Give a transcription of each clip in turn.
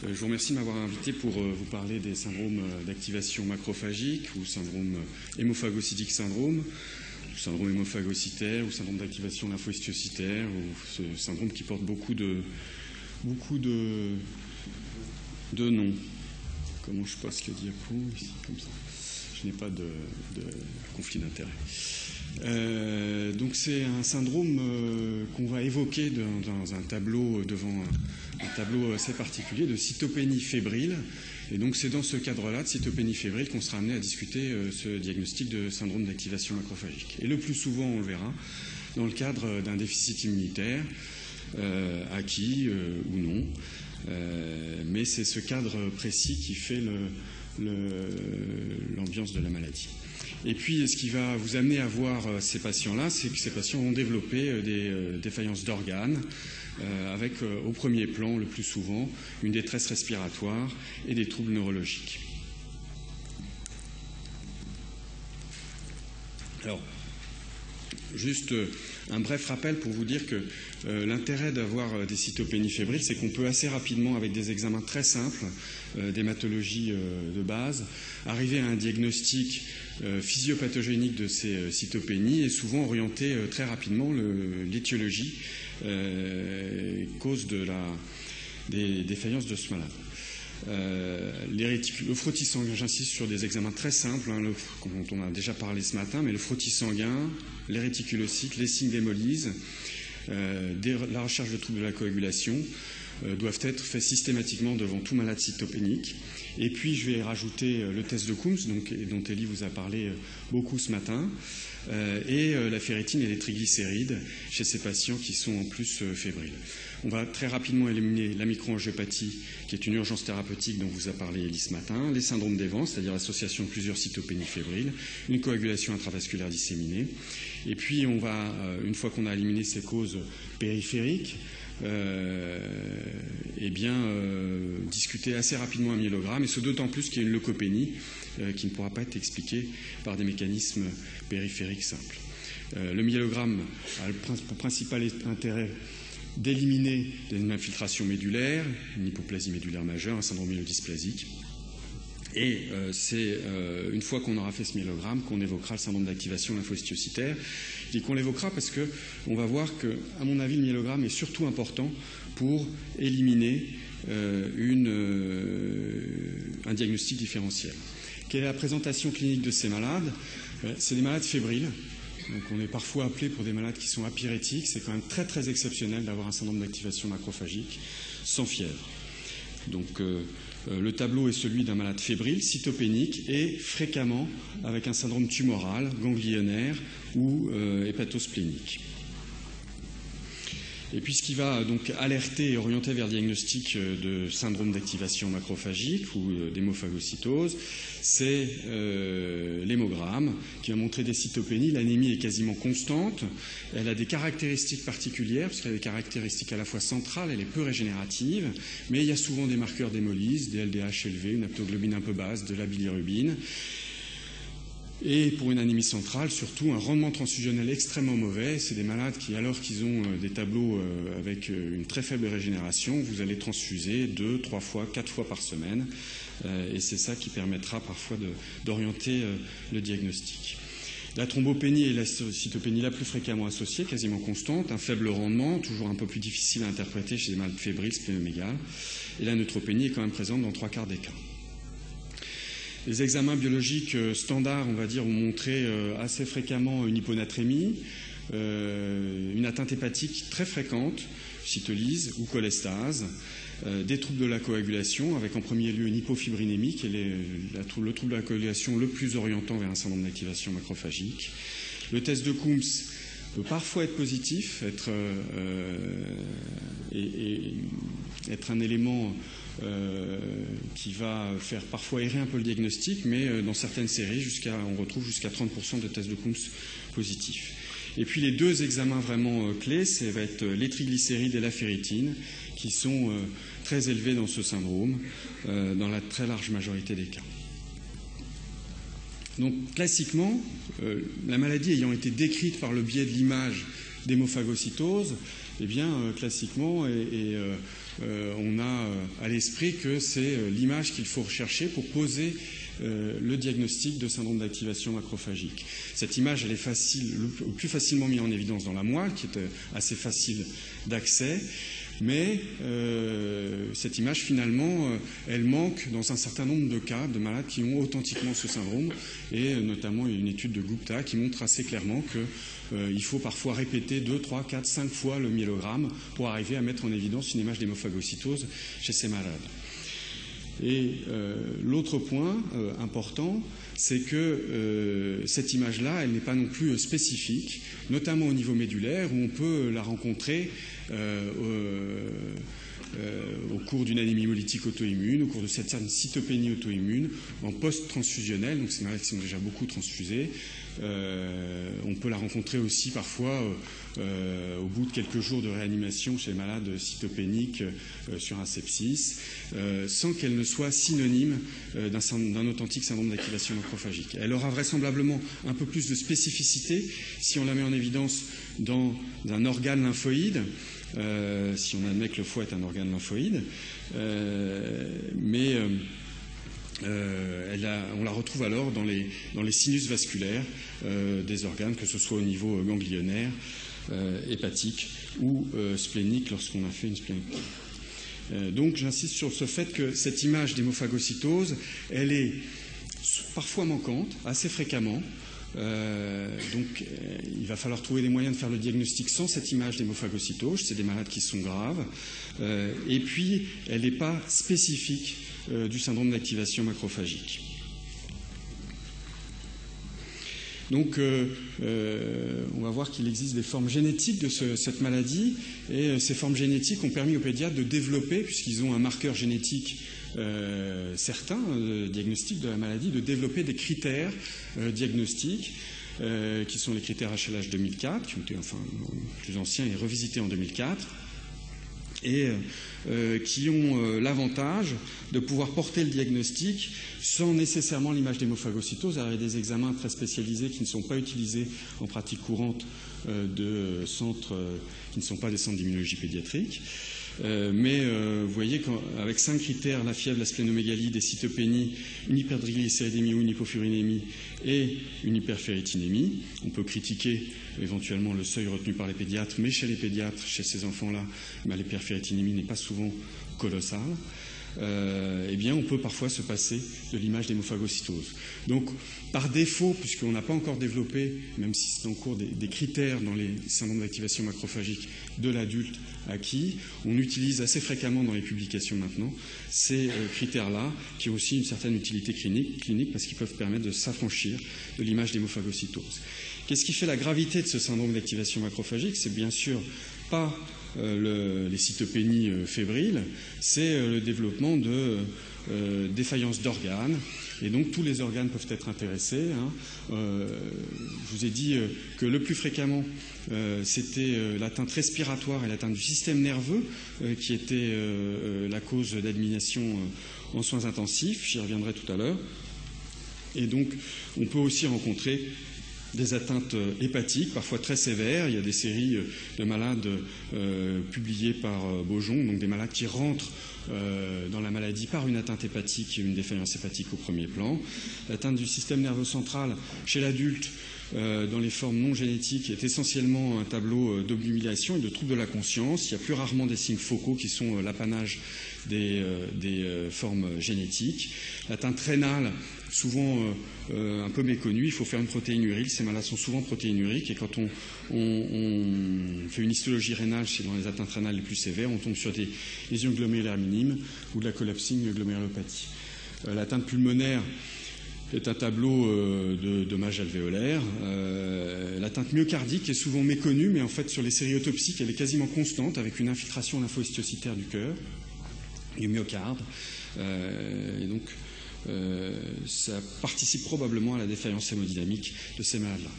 Je vous remercie de m'avoir invité pour vous parler des syndromes d'activation macrophagique ou syndrome hémophagocytique syndrome hémophagocytaire ou syndrome d'activation lymphohistiocytaire ou ce syndrome qui porte beaucoup de noms. Comment je passe le diapo ici comme ça? Je n'ai pas de conflit d'intérêt. Donc c'est un syndrome qu'on va évoquer dans un tableau devant un tableau assez particulier de cytopénie fébrile. Et donc c'est dans ce cadre-là de cytopénie fébrile qu'on sera amené à discuter ce diagnostic de syndrome d'activation macrophagique. Et le plus souvent, on le verra, dans le cadre d'un déficit immunitaire, acquis ou non. Mais c'est ce cadre précis qui fait l'ambiance de la maladie. Et puis, ce qui va vous amener à voir ces patients-là, c'est que ces patients ont développé des défaillances d'organes, avec au premier plan, le plus souvent, une détresse respiratoire et des troubles neurologiques. Alors, juste un bref rappel pour vous dire que l'intérêt d'avoir des cytopénies fébriles, c'est qu'on peut assez rapidement, avec des examens très simples, d'hématologie de base, arriver à un diagnostic physiopathogénique de ces cytopénies et souvent orienter très rapidement l'étiologie cause des défaillances de ce malade. Le frottis sanguin, j'insiste sur des examens très simples, dont on a déjà parlé ce matin, mais le frottis sanguin, les réticulocytes, les signes d'hémolyse, la recherche de troubles de la coagulation doivent être faits systématiquement devant tout malade cytopénique. Et puis je vais rajouter le test de Coombs, dont Elie vous a parlé beaucoup ce matin, et la ferritine et les triglycérides chez ces patients qui sont en plus fébriles. On va très rapidement éliminer la microangiopathie, qui est une urgence thérapeutique dont vous a parlé Elie ce matin, les syndromes d'Evans, c'est-à-dire l'association de plusieurs cytopénies fébriles, une coagulation intravasculaire disséminée. Et puis on va, une fois qu'on a éliminé ces causes périphériques, discuter assez rapidement un myélogramme, et ce d'autant plus qu'il y a une leucopénie qui ne pourra pas être expliquée par des mécanismes périphériques simples. Le myélogramme a le principal intérêt d'éliminer des infiltrations médulaires, une hypoplasie médulaire majeure, un syndrome myélodysplasique. Et c'est une fois qu'on aura fait ce myélogramme qu'on évoquera le syndrome d'activation lymphohistiocytaire. Je dis qu'on l'évoquera parce qu'on va voir que, à mon avis, le myélogramme est surtout important pour éliminer un diagnostic différentiel. Quelle est la présentation clinique de ces malades? C'est des malades fébriles. Donc on est parfois appelé pour des malades qui sont apyrétiques. C'est quand même très très exceptionnel d'avoir un syndrome d'activation macrophagique sans fièvre. Donc le tableau est celui d'un malade fébrile, cytopénique et fréquemment avec un syndrome tumoral, ganglionnaire ou hépatosplénique. Et puis ce qui va donc alerter et orienter vers le diagnostic de syndrome d'activation macrophagique ou d'hémophagocytose, c'est l'hémogramme qui va montrer des cytopénies. L'anémie est quasiment constante. Elle a des caractéristiques particulières, parce qu'elle a des caractéristiques à la fois centrales, elle est peu régénérative, mais il y a souvent des marqueurs d'hémolyse, des LDH élevés, une aptoglobine un peu basse, de la bilirubine. Et pour une anémie centrale, surtout un rendement transfusionnel extrêmement mauvais. C'est des malades qui, alors qu'ils ont des tableaux avec une très faible régénération, vous allez transfuser 2, 3 fois, 4 fois par semaine. Et c'est ça qui permettra parfois d'orienter le diagnostic. La thrombopénie est la cytopénie la plus fréquemment associée, quasiment constante, un faible rendement, toujours un peu plus difficile à interpréter chez les malades fébriles, splénomégales. Et la neutropénie est quand même présente dans 3/4 des cas. Les examens biologiques standards, on va dire, ont montré assez fréquemment une hyponatrémie, une atteinte hépatique très fréquente, cytolyse ou cholestase, des troubles de la coagulation, avec en premier lieu une hypofibrinémie, qui est le trouble de la coagulation le plus orientant vers un syndrome d'activation macrophagique. Le test de Coombs peut parfois être positif, être un élément qui va faire parfois errer un peu le diagnostic, mais dans certaines séries, on retrouve jusqu'à 30% de tests de Coombs positifs. Et puis les deux examens vraiment clés, ça va être les triglycérides et la ferritine, qui sont très élevés dans ce syndrome, dans la très large majorité des cas. Donc classiquement, la maladie ayant été décrite par le biais de l'image d'hémophagocytose, eh bien classiquement, on a à l'esprit que c'est l'image qu'il faut rechercher pour poser le diagnostic de syndrome d'activation macrophagique. Cette image, elle est le plus facilement mise en évidence dans la moelle, qui est assez facile d'accès, mais cette image, finalement, elle manque dans un certain nombre de cas de malades qui ont authentiquement ce syndrome, et notamment une étude de Gupta qui montre assez clairement qu'il faut parfois répéter 2, 3, 4, 5 fois le myélogramme pour arriver à mettre en évidence une image d'hémophagocytose chez ces malades. Et l'autre point important, c'est que cette image-là, elle n'est pas non plus spécifique, notamment au niveau médulaire, où on peut la rencontrer au cours d'une anémie hémolytique auto-immune, au cours de certaines cytopénies auto-immunes, en post-transfusionnel, donc ces malades qui sont déjà beaucoup transfusés. On peut la rencontrer aussi parfois au bout de quelques jours de réanimation chez les malades cytopéniques sur un sepsis, sans qu'elle ne soit synonyme d'un authentique syndrome d'activation macrophagique. Elle aura vraisemblablement un peu plus de spécificité si on la met en évidence dans un organe lymphoïde, si on admet que le foie est un organe lymphoïde, mais on la retrouve alors dans les sinus vasculaires des organes, que ce soit au niveau ganglionnaire, hépatique ou splénique lorsqu'on a fait une splénectomie. Donc j'insiste sur ce fait que cette image d'hémophagocytose, elle est parfois manquante, assez fréquemment. Donc il va falloir trouver des moyens de faire le diagnostic sans cette image d'hémophagocytose. C'est des malades qui sont graves. Et puis elle n'est pas spécifique du syndrome d'activation macrophagique. Donc on va voir qu'il existe des formes génétiques de cette maladie, et ces formes génétiques ont permis aux pédiatres de développer, puisqu'ils ont un marqueur génétique certain, diagnostic de la maladie, de développer des critères diagnostiques qui sont les critères HLH 2004, qui ont été plus anciens et revisités en 2004, et qui ont l'avantage de pouvoir porter le diagnostic sans nécessairement l'image d'hémophagocytose. Il y a des examens très spécialisés qui ne sont pas utilisés en pratique courante de centres qui ne sont pas des centres d'immunologie pédiatrique. Mais vous voyez qu'avec 5 critères, la fièvre, la splénomégalie, des cytopénies, une hypertriglycéridémie ou une hypofurinémie et une hyperféritinémie, on peut critiquer éventuellement le seuil retenu par les pédiatres, mais chez les pédiatres, chez ces enfants-là, l'hyperféritinémie n'est pas souvent colossale. Eh bien, on peut parfois se passer de l'image d'hémophagocytose. Donc, par défaut, puisqu'on n'a pas encore développé, même si c'est en cours, des critères dans les syndromes d'activation macrophagique de l'adulte acquis, on utilise assez fréquemment dans les publications maintenant ces critères-là, qui ont aussi une certaine utilité clinique parce qu'ils peuvent permettre de s'affranchir de l'image d'hémophagocytose. Qu'est-ce qui fait la gravité de ce syndrome d'activation macrophagique? C'est bien sûr pas les cytopénies fébriles, c'est le développement de défaillance d'organes, et donc tous les organes peuvent être intéressés. Je vous ai dit que le plus fréquemment c'était l'atteinte respiratoire et l'atteinte du système nerveux qui était la cause d'admission en soins intensifs, j'y reviendrai tout à l'heure. Et donc on peut aussi rencontrer des atteintes hépatiques, parfois très sévères. Il y a des séries de malades publiées par Beaujon, donc des malades qui rentrent dans la maladie par une atteinte hépatique et une défaillance hépatique au premier plan. L'atteinte du système nerveux central chez l'adulte, dans les formes non génétiques, est essentiellement un tableau d'obnubilation et de troubles de la conscience. Il y a plus rarement des signes focaux qui sont l'apanage des formes génétiques. L'atteinte rénale, souvent un peu méconnue, il faut faire une protéinurie. Ces malades sont souvent protéinuriques, et quand on fait une histologie rénale dans les atteintes rénales les plus sévères, on tombe sur des lésions glomérulaires minimes ou de la collapsing glomérulopathie. L'atteinte pulmonaire est un tableau de dommages alvéolaires. L'atteinte myocardique est souvent méconnue, mais en fait sur les séries autopsiques, elle est quasiment constante, avec une infiltration lymphohistiocytaire du cœur, du myocarde. Et donc ça participe probablement à la défaillance hémodynamique de ces malades-là.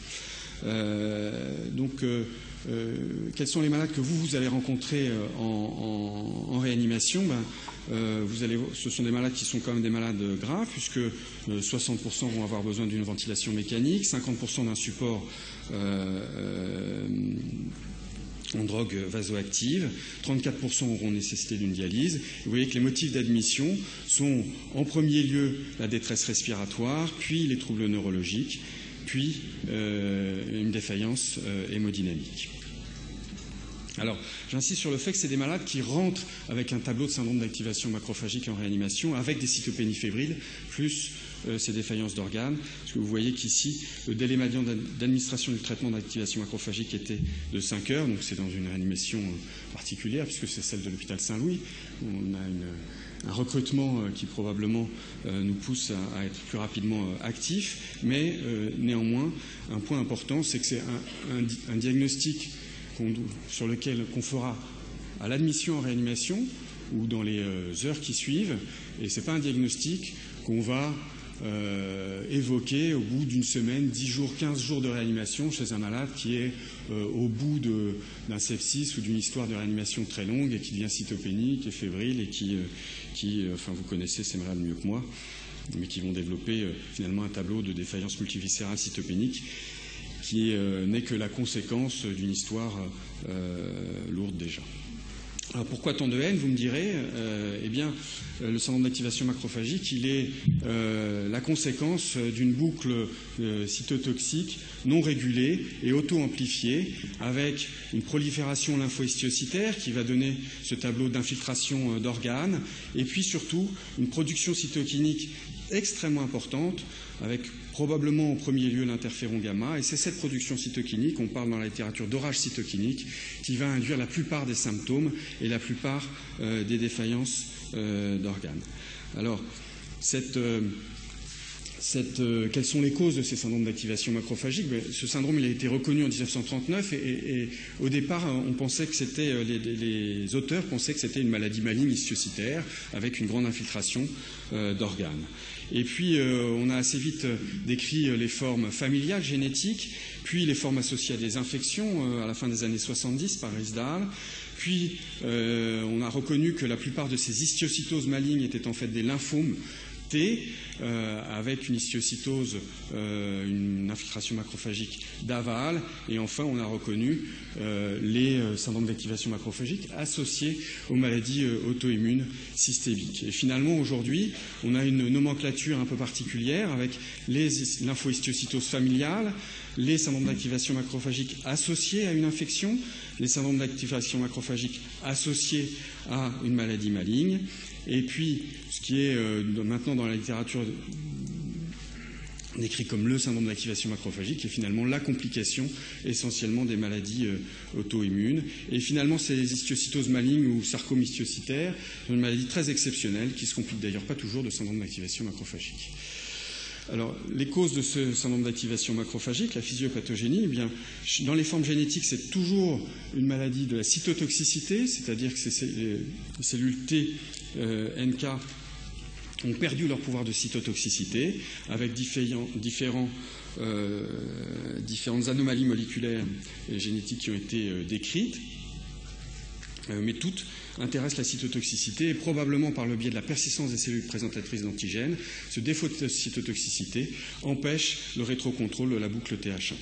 Quels sont les malades que vous allez rencontrer en réanimation? Ce sont des malades qui sont quand même des malades graves, puisque 60% vont avoir besoin d'une ventilation mécanique, 50% d'un support en drogue vasoactive, 34% auront nécessité d'une dialyse. Vous voyez que les motifs d'admission sont en premier lieu la détresse respiratoire, puis les troubles neurologiques, puis une défaillance hémodynamique. Alors, j'insiste sur le fait que c'est des malades qui rentrent avec un tableau de syndrome d'activation macrophagique en réanimation, avec des cytopénies fébriles, plus ces défaillances d'organes. Parce que vous voyez qu'ici, le délai médian d'administration du traitement d'activation macrophagique était de 5 heures, donc c'est dans une réanimation particulière, puisque c'est celle de l'hôpital Saint-Louis. On a un recrutement qui probablement nous pousse à être plus rapidement actifs, mais néanmoins, un point important, c'est que c'est un diagnostic sur lequel qu'on fera à l'admission en réanimation ou dans les heures qui suivent, et ce n'est pas un diagnostic qu'on va évoquer au bout d'une semaine, 10 jours, 15 jours de réanimation chez un malade qui est au bout d'un sepsis ou d'une histoire de réanimation très longue et qui devient cytopénique et fébrile et qui enfin vous connaissez ces malades mieux que moi, mais qui vont développer finalement un tableau de défaillance multiviscérale cytopénique qui n'est que la conséquence d'une histoire lourde déjà. Alors pourquoi tant de haine, vous me direz? Eh bien, le syndrome d'activation macrophagique, il est la conséquence d'une boucle cytotoxique non régulée et auto-amplifiée, avec une prolifération lymphohistiocytaire qui va donner ce tableau d'infiltration d'organes, et puis surtout une production cytokinique extrêmement importante, avec probablement en premier lieu l'interféron gamma, et c'est cette production cytokinique, on parle dans la littérature d'orage cytokinique, qui va induire la plupart des symptômes et la plupart des défaillances d'organes. Alors, quelles sont les causes de ces syndromes d'activation macrophagique? Ce syndrome il a été reconnu en 1939 et au départ, on pensait que c'était les auteurs pensaient que c'était une maladie maligne histiocytaire avec une grande infiltration d'organes. Et puis, on a assez vite décrit les formes familiales, génétiques, puis les formes associées à des infections à la fin des années 70 par Riesdahl. Puis, on a reconnu que la plupart de ces histiocytoses malignes étaient en fait des lymphomes T, avec une histiocytose, une infiltration macrophagique d'aval. Et enfin, on a reconnu les syndromes d'activation macrophagique associés aux maladies auto-immunes systémiques. Et finalement, aujourd'hui, on a une nomenclature un peu particulière avec les lymphohistiocytoses familiales, les syndromes d'activation macrophagique associés à une infection, les syndromes d'activation macrophagique associés à une maladie maligne, et puis ce qui est maintenant dans la littérature décrit comme le syndrome d'activation macrophagique, qui est finalement la complication essentiellement des maladies auto-immunes. Et finalement, ces histiocytoses malignes ou sarcomes histiocytaires sont une maladie très exceptionnelle qui se complique d'ailleurs pas toujours de syndrome d'activation macrophagique. Alors, les causes de ce syndrome d'activation macrophagique, la physiopathogénie, eh bien, dans les formes génétiques, c'est toujours une maladie de la cytotoxicité, c'est-à-dire que les cellules T, NK, ont perdu leur pouvoir de cytotoxicité avec différentes anomalies moléculaires et génétiques qui ont été décrites, mais toutes intéressent la cytotoxicité et probablement par le biais de la persistance des cellules présentatrices d'antigènes, ce défaut de cytotoxicité empêche le rétrocontrôle de la boucle TH1.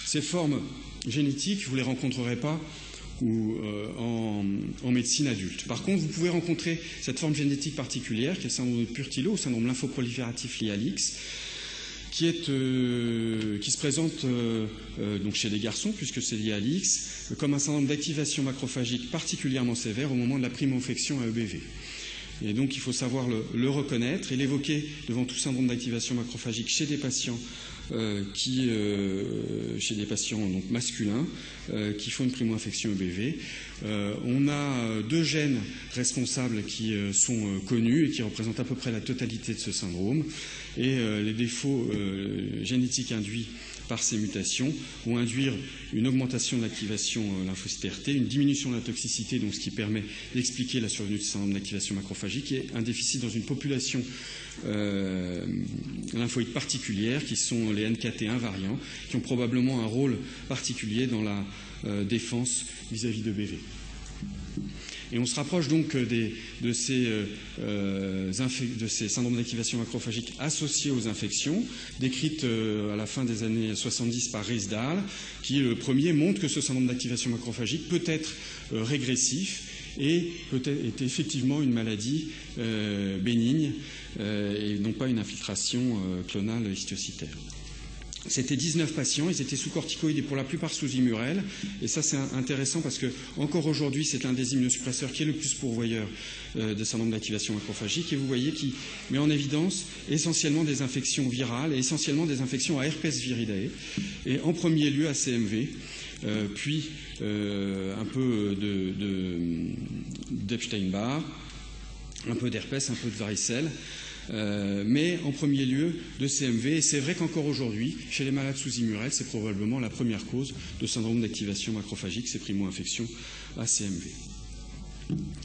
Ces formes génétiques, vous ne les rencontrerez pas en médecine adulte. Par contre, vous pouvez rencontrer cette forme génétique particulière, qui est le syndrome de Purtilo, syndrome lymphoprolifératif lié à l'X, qui se présente donc chez les garçons, puisque c'est lié à l'X, comme un syndrome d'activation macrophagique particulièrement sévère au moment de la primo-infection à EBV. Et donc, il faut savoir le reconnaître et l'évoquer devant tout syndrome d'activation macrophagique chez des patients chez des patients donc masculins qui font une primo-infection EBV. On a 2 gènes responsables qui sont connus et qui représentent à peu près la totalité de ce syndrome. Et les défauts génétiques induits par ces mutations vont induire une augmentation de l'activation lymphocytaire T, une diminution de la toxicité, donc ce qui permet d'expliquer la survenue de ce syndrome d'activation macrophagique, et un déficit dans une population lymphoïde particulière, qui sont les NKT invariants, qui ont probablement un rôle particulier dans la défense vis-à-vis de BV. Et on se rapproche donc de ces syndromes d'activation macrophagique associés aux infections, décrites à la fin des années 70 par Riesdahl, qui le premier montre que ce syndrome d'activation macrophagique peut être régressif et est effectivement une maladie bénigne et non pas une infiltration clonale histiocytaire. C'était 19 patients, ils étaient sous corticoïdes et pour la plupart sous Immurel. Et ça, c'est intéressant parce que, encore aujourd'hui, c'est un des immunosuppresseurs qui est le plus pourvoyeur de syndrome d'activation macrophagique. Et vous voyez qu'il met en évidence essentiellement des infections virales et essentiellement des infections à herpès viridae. Et en premier lieu à CMV, puis un peu d'Epstein-Barr, un peu d'herpès, un peu de varicelle. Mais en premier lieu de CMV. Et c'est vrai qu'encore aujourd'hui, chez les malades sous Immurel, c'est probablement la première cause de syndrome d'activation macrophagique, ces primo-infections à CMV.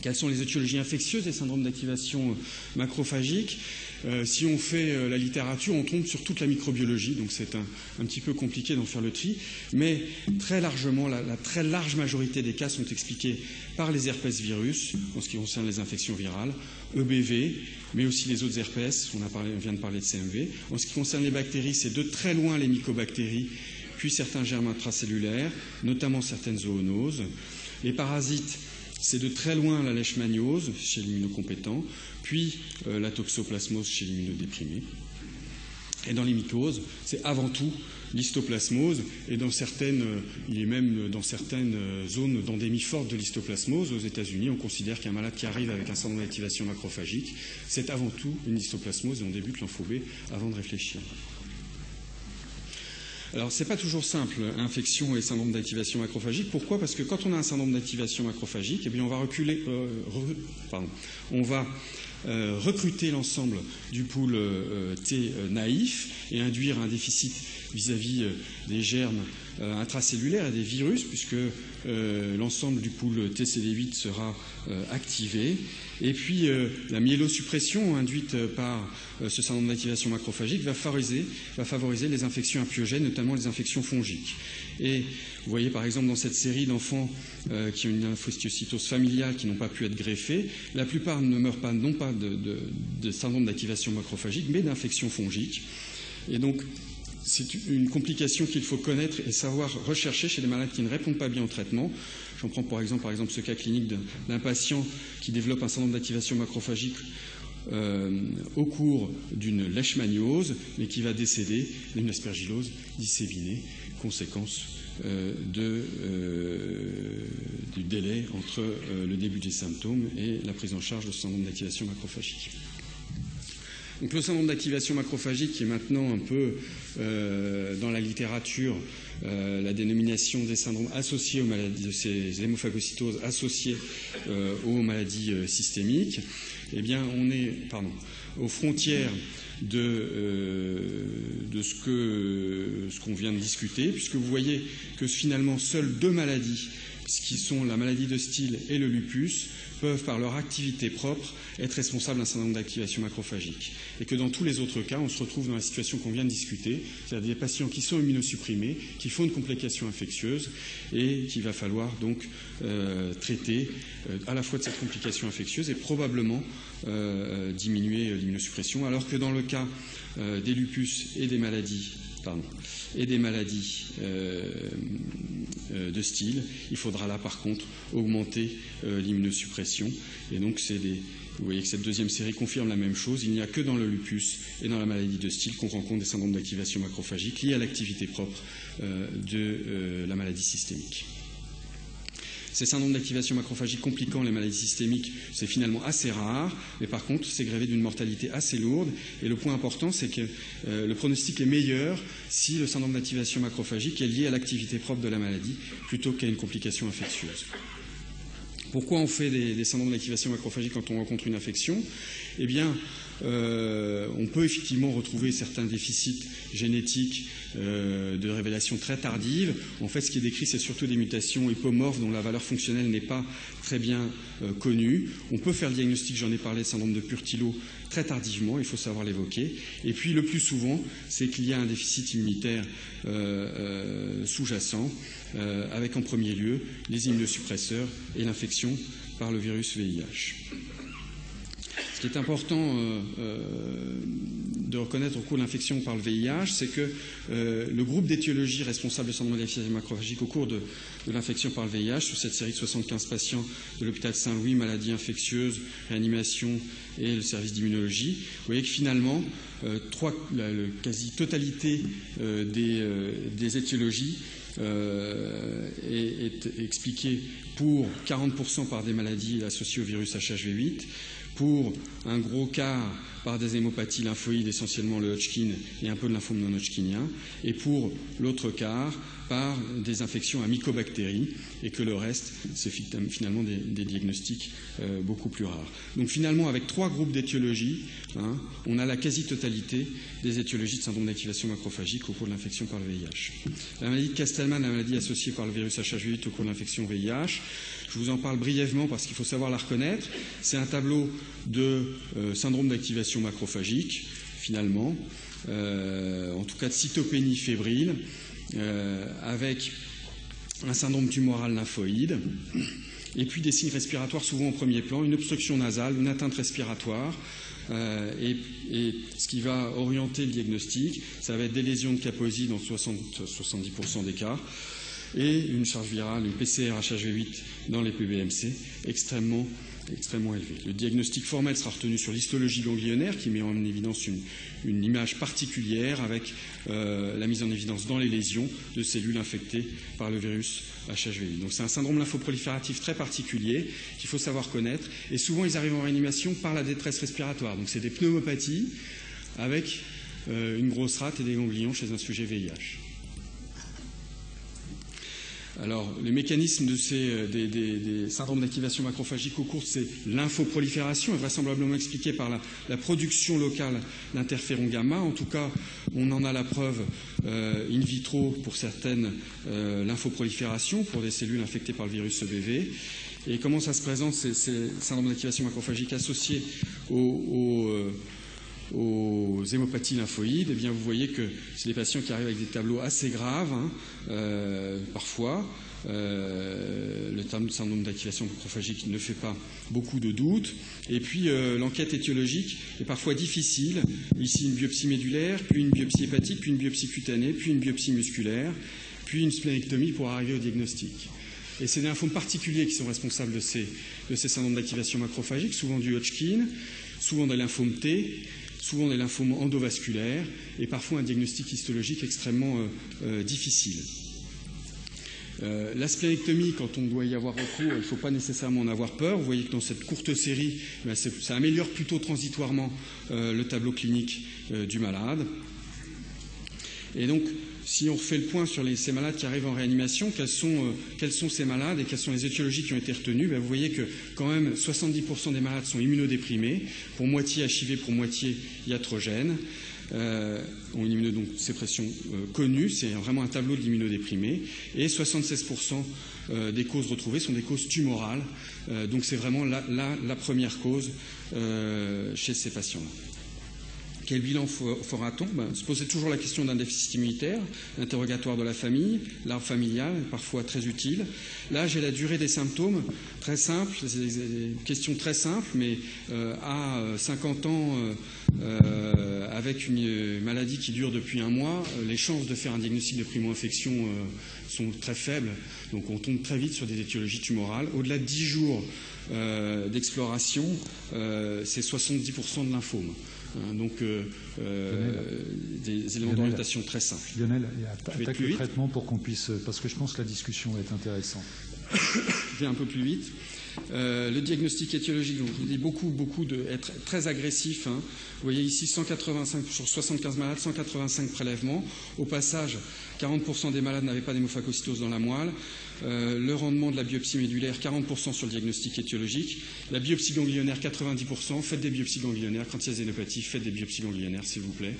Quelles sont les étiologies infectieuses des syndromes d'activation macrophagique? Si on fait la littérature, on tombe sur toute la microbiologie, donc c'est un petit peu compliqué d'en faire le tri, mais très largement, la très large majorité des cas sont expliqués par les herpès virus, en ce qui concerne les infections virales, EBV, mais aussi les autres herpès, on vient de parler de CMV. En ce qui concerne les bactéries, c'est de très loin les mycobactéries, puis certains germes intracellulaires, notamment certaines zoonoses. Les parasites, c'est de très loin la leishmaniose chez l'immunocompétent, puis la toxoplasmose chez l'immunodéprimé. Et dans les mycoses, c'est avant tout l'histoplasmose, et il est même dans certaines zones d'endémie forte de l'histoplasmose. Aux États-Unis, on considère qu'un malade qui arrive avec un syndrome d'activation macrophagique, c'est avant tout une histoplasmose, et on débute l'enfo B avant de réfléchir. Alors, ce n'est pas toujours simple, infection et syndrome d'activation macrophagique. Pourquoi? Parce que quand on a un syndrome d'activation macrophagique, eh bien, on va recruter l'ensemble du pool T naïf et induire un déficit vis-à-vis des germes intracellulaires et des virus, puisque l'ensemble du pool TCD8 sera activé. Et puis, la myélosuppression induite par ce syndrome d'activation macrophagique va favoriser les infections appiogènes, notamment les infections fongiques. Et vous voyez par exemple dans cette série d'enfants qui ont une lymphohistiocytose familiale qui n'ont pas pu être greffés, la plupart ne meurent pas, non pas de syndrome d'activation macrophagique, mais d'infections fongiques. Et donc, c'est une complication qu'il faut connaître et savoir rechercher chez les malades qui ne répondent pas bien au traitement. J'en prends par exemple ce cas clinique d'un patient qui développe un syndrome d'activation macrophagique au cours d'une leishmaniose, mais qui va décéder d'une aspergillose disséminée, conséquence du délai entre le début des symptômes et la prise en charge de ce syndrome d'activation macrophagique. Donc le syndrome d'activation macrophagique est maintenant un peu dans la littérature la dénomination des syndromes associés aux maladies, de ces hémophagocytoses associées aux maladies systémiques. Eh bien, on est aux frontières de ce qu'on vient de discuter, puisque vous voyez que finalement seules deux maladies, qui sont la maladie de Steele et le lupus, peuvent, par leur activité propre, être responsables d'un syndrome d'activation macrophagique. Et que dans tous les autres cas, on se retrouve dans la situation qu'on vient de discuter, c'est-à-dire des patients qui sont immunosupprimés, qui font une complication infectieuse, et qu'il va falloir donc traiter à la fois de cette complication infectieuse et probablement diminuer l'immunosuppression, alors que dans le cas des lupus et des maladies de Steele, il faudra là par contre augmenter l'immunosuppression. Et donc vous voyez que cette deuxième série confirme la même chose. Il n'y a que dans le lupus et dans la maladie de Steele qu'on rencontre des syndromes d'activation macrophagique liés à l'activité propre de la maladie systémique. Ces syndromes d'activation macrophagique compliquant les maladies systémiques, c'est finalement assez rare, mais par contre, c'est grévé d'une mortalité assez lourde. Et le point important, c'est que le pronostic est meilleur si le syndrome d'activation macrophagique est lié à l'activité propre de la maladie plutôt qu'à une complication infectieuse. Pourquoi on fait des syndromes d'activation macrophagique quand on rencontre une infection? Eh bien, on peut effectivement retrouver certains déficits génétiques de révélation très tardive. En fait, ce qui est décrit, c'est surtout des mutations hypomorphes dont la valeur fonctionnelle n'est pas très bien connue. On peut faire le diagnostic, j'en ai parlé, syndrome de Purtilo, très tardivement, il faut savoir l'évoquer. Et puis, le plus souvent, c'est qu'il y a un déficit immunitaire sous-jacent, avec en premier lieu les immunosuppresseurs et l'infection par le virus VIH. Ce qui est important de reconnaître au cours de l'infection par le VIH, c'est que le groupe d'étiologie responsable de syndrome d'activation macrophagique au cours de l'infection par le VIH, sur cette série de 75 patients de l'hôpital Saint-Louis, maladies infectieuses, réanimation et le service d'immunologie, vous voyez que finalement, la quasi-totalité des étiologies est expliquée pour 40% par des maladies associées au virus HHV8, pour un gros quart par des hémopathies lymphoïdes, essentiellement le Hodgkin et un peu de lymphome non hodgkinien, et pour l'autre quart par des infections à mycobactéries, et que le reste, c'est finalement des diagnostics beaucoup plus rares. Donc finalement, avec 3 groupes d'étiologies, on a la quasi-totalité des étiologies de syndrome d'activation macrophagique au cours de l'infection par le VIH. La maladie de Castleman, la maladie associée par le virus HHV8 au cours de l'infection VIH, je vous en parle brièvement parce qu'il faut savoir la reconnaître. C'est un tableau de syndrome d'activation macrophagique, finalement, en tout cas de cytopénie fébrile, avec un syndrome tumoral lymphoïde, et puis des signes respiratoires souvent au premier plan, une obstruction nasale, une atteinte respiratoire, et ce qui va orienter le diagnostic, ça va être des lésions de Kaposi dans 60-70% des cas, et une charge virale, une PCR HHV8 dans les PBMC extrêmement élevée. Le diagnostic formel sera retenu sur l'histologie ganglionnaire qui met en évidence une image particulière avec la mise en évidence dans les lésions de cellules infectées par le virus HHV8. Donc c'est un syndrome lymphoprolifératif très particulier qu'il faut savoir connaître, et souvent ils arrivent en réanimation par la détresse respiratoire. Donc c'est des pneumopathies avec une grosse rate et des ganglions chez un sujet VIH. Alors, les mécanismes des syndromes d'activation macrophagique au cours, c'est l'infoprolifération, vraisemblablement expliquée par la production locale d'interféron gamma. En tout cas, on en a la preuve in vitro pour certaines lymphoproliférations, pour des cellules infectées par le virus EBV. Et comment ça se présente, ces syndromes d'activation macrophagique associés aux hémopathies lymphoïdes? Eh bien, vous voyez que c'est des patients qui arrivent avec des tableaux assez graves, parfois. Le syndrome d'activation macrophagique ne fait pas beaucoup de doutes. Et puis, l'enquête étiologique est parfois difficile. Ici, une biopsie médulaire, puis une biopsie hépatique, puis une biopsie cutanée, puis une biopsie musculaire, puis une splénectomie pour arriver au diagnostic. Et c'est des lymphomes particuliers qui sont responsables de ces syndromes d'activation macrophagique, souvent du Hodgkin, souvent des lymphomes T, souvent des lymphomes endovasculaires, et parfois un diagnostic histologique extrêmement difficile. La splénectomie, quand on doit y avoir recours, il ne faut pas nécessairement en avoir peur. Vous voyez que dans cette courte série, ça améliore plutôt transitoirement le tableau clinique du malade. Et donc, si on refait le point sur ces malades qui arrivent en réanimation, quels sont ces malades et quelles sont les étiologies qui ont été retenues, vous voyez que quand même 70% des malades sont immunodéprimés, pour moitié HIV, pour moitié iatrogènes, ont une immunodépression connue, c'est vraiment un tableau de l'immunodéprimé, et 76% des causes retrouvées sont des causes tumorales, donc c'est vraiment la première cause chez ces patients-là. Quel bilan fera-t-on? Se poser toujours la question d'un déficit immunitaire, l'interrogatoire de la famille, l'arbre familial, parfois très utile. L'âge et la durée des symptômes, très simple, c'est des questions très simples, mais à 50 ans, avec une maladie qui dure depuis un mois, les chances de faire un diagnostic de primo-infection sont très faibles, donc on tombe très vite sur des étiologies tumorales. Au-delà de 10 jours d'exploration, c'est 70% de lymphome. Donc, des éléments d'orientation très simples. Lionel, attaque le traitement pour qu'on puisse... Parce que je pense que la discussion va être intéressante. Je vais un peu plus vite. Le diagnostic étiologique, donc, il est beaucoup être très agressif. Vous voyez ici 185 sur 75 malades, 185 prélèvements. Au passage, 40% des malades n'avaient pas d'hémophagocytose dans la moelle. Le rendement de la biopsie médulaire, 40% sur le diagnostic étiologique. La biopsie ganglionnaire, 90%. Faites des biopsies ganglionnaires. Quand il y a zénopathie, faites des biopsies ganglionnaires, s'il vous plaît.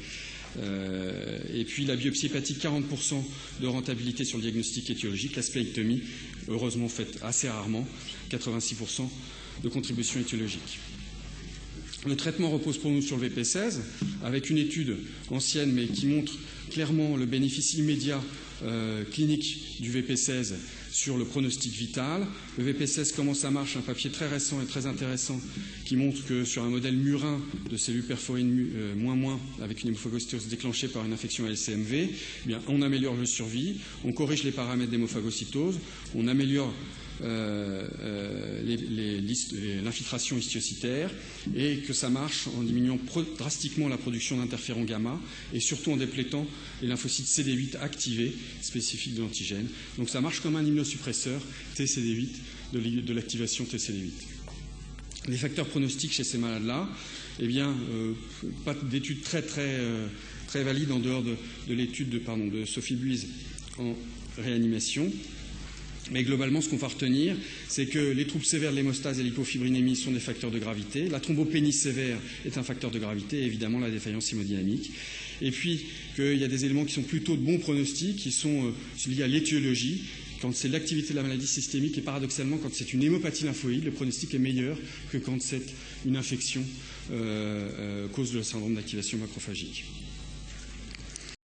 Et puis la biopsie hépatique, 40% de rentabilité sur le diagnostic étiologique. La splénectomie, heureusement faite assez rarement, 86% de contribution étiologique. Le traitement repose pour nous sur le VP16, avec une étude ancienne mais qui montre clairement le bénéfice immédiat clinique du VP16 sur le pronostic vital. Le VP16, comment ça marche, un papier très récent et très intéressant qui montre que sur un modèle murin de cellules perforées moins avec une hémophagocytose déclenchée par une infection à LCMV, eh bien, on améliore le survie, on corrige les paramètres d'hémophagocytose, on améliore l'infiltration histiocytaire et que ça marche en diminuant drastiquement la production d'interférons gamma et surtout en déplétant les lymphocytes CD8 activés spécifiques de l'antigène. Donc ça marche comme un immunosuppresseur TCD8 de l'activation TCD8. Les facteurs pronostiques chez ces malades-là, eh bien, pas d'études très valides en dehors de l'étude de Sophie Buise en réanimation. Mais globalement, ce qu'on va retenir, c'est que les troubles sévères de l'hémostase et l'hypofibrinémie sont des facteurs de gravité. La thrombopénie sévère est un facteur de gravité et évidemment la défaillance hémodynamique. Et puis qu'il y a des éléments qui sont plutôt de bons pronostics, qui sont liés à l'étiologie. Quand c'est l'activité de la maladie systémique et paradoxalement, quand c'est une hémopathie lymphoïde, le pronostic est meilleur que quand c'est une infection cause de syndrome d'activation macrophagique.